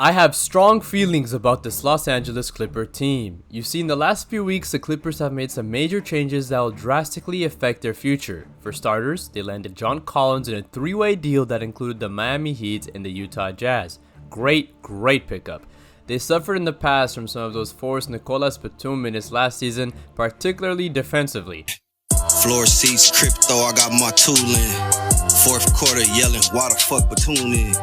I have strong feelings about this Los Angeles Clipper team. You've seen the last few weeks the Clippers have made some major changes that will drastically affect their future. For starters, they landed John Collins in a three-way deal that included the Miami Heat and the Utah Jazz. Great pickup. They suffered in the past from some of those forced Nicolas Batum minutes last season, particularly defensively. Floor seats, crypto, I got my tool in. Fourth quarter yelling, why the fuck Batum in?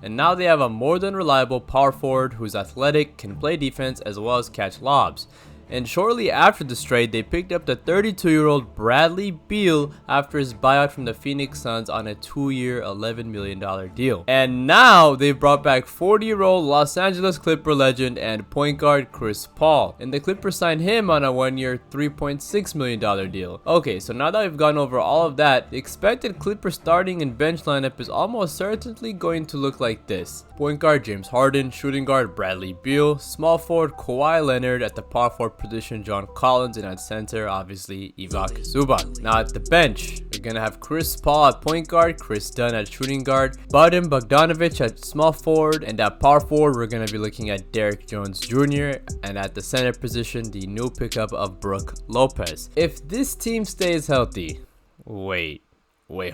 And now they have a more than reliable power forward who's athletic, can play defense as well as catch lobs. And shortly after this trade, they picked up the 32-year-old Bradley Beal after his buyout from the Phoenix Suns on a 2-year, $11 million deal. And now they've brought back 40-year-old Los Angeles Clipper legend and point guard Chris Paul. And the Clippers signed him on a 1-year, $3.6 million deal. Okay, so now that we've gone over all of that, the expected Clipper starting and bench lineup is almost certainly going to look like this. Point guard James Harden, shooting guard Bradley Beal, small forward Kawhi Leonard, at the power forward position John Collins, and at center obviously Ivica Zubac. Now at the bench, we're gonna have Chris Paul at point guard, Chris Dunn at shooting guard, Bojan Bogdanovic at small forward, and at power forward we're gonna be looking at Derrick Jones Jr., and at the center position the new pickup of Brook Lopez. If this team stays healthy, wait,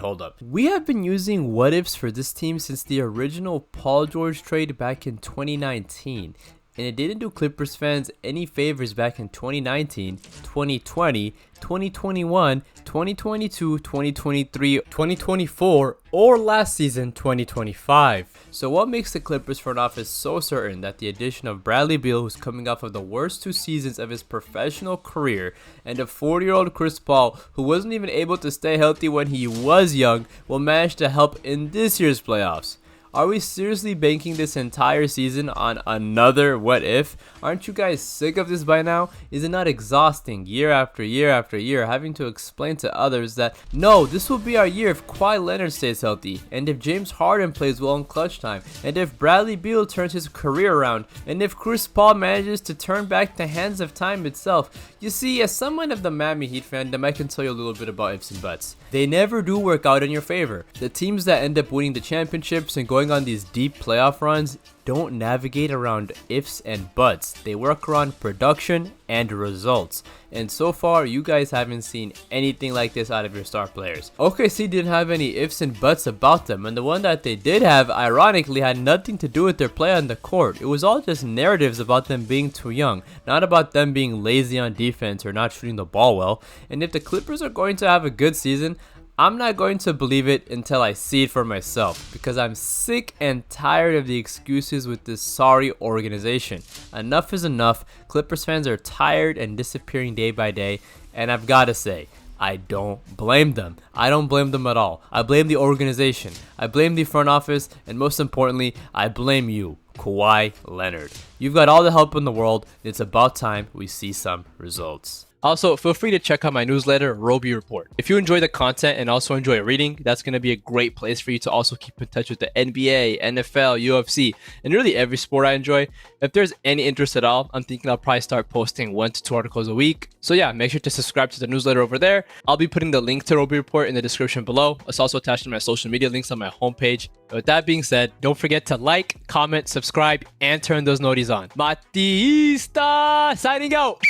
hold up. We have been using what ifs for this team since the original Paul George trade back in 2019. And it didn't do Clippers fans any favors back in 2019, 2020, 2021, 2022, 2023, 2024, or last season 2025. So what makes the Clippers front office so certain that the addition of Bradley Beal, who's coming off of the worst 2 seasons of his professional career, and a 40-year-old Chris Paul, who wasn't even able to stay healthy when he was young, will manage to help in this year's playoffs? Are we seriously banking this entire season on another what if? Aren't you guys sick of this by now? Is it not exhausting year after year after year having to explain to others that no, this will be our year if Kawhi Leonard stays healthy, and if James Harden plays well in clutch time, and if Bradley Beal turns his career around, and if Chris Paul manages to turn back the hands of time itself? You see, as someone of the Miami Heat fandom, I can tell you a little bit about ifs and buts. They never do work out in your favor. The teams that end up winning the championships and going on these deep playoff runs don't navigate around ifs and buts. They work around production and results. And so far, you guys haven't seen anything like this out of your star players. OKC didn't have any ifs and buts about them, and the one that they did have, ironically, had nothing to do with their play on the court. It was all just narratives about them being too young, not about them being lazy on defense or not shooting the ball well. And if the Clippers are going to have a good season, I'm not going to believe it until I see it for myself, because I'm sick and tired of the excuses with this sorry organization. Enough is enough. Clippers fans are tired and disappearing day by day, and I've got to say, I don't blame them. I don't blame them at all. I blame the organization. I blame the front office, and most importantly, I blame you, Kawhi Leonard. You've got all the help in the world, and it's about time we see some results. Also, feel free to check out my newsletter, Roby Report. If you enjoy the content and also enjoy reading, that's going to be a great place for you to also keep in touch with the NBA, NFL, UFC, and really every sport I enjoy. If there's any interest at all, I'm thinking I'll probably start posting 1 to 2 articles a week. So yeah, make sure to subscribe to the newsletter over there. I'll be putting the link to Roby Report in the description below. It's also attached to my social media links on my homepage. With that being said, don't forget to like, comment, subscribe, and turn those noties on. Matista signing out!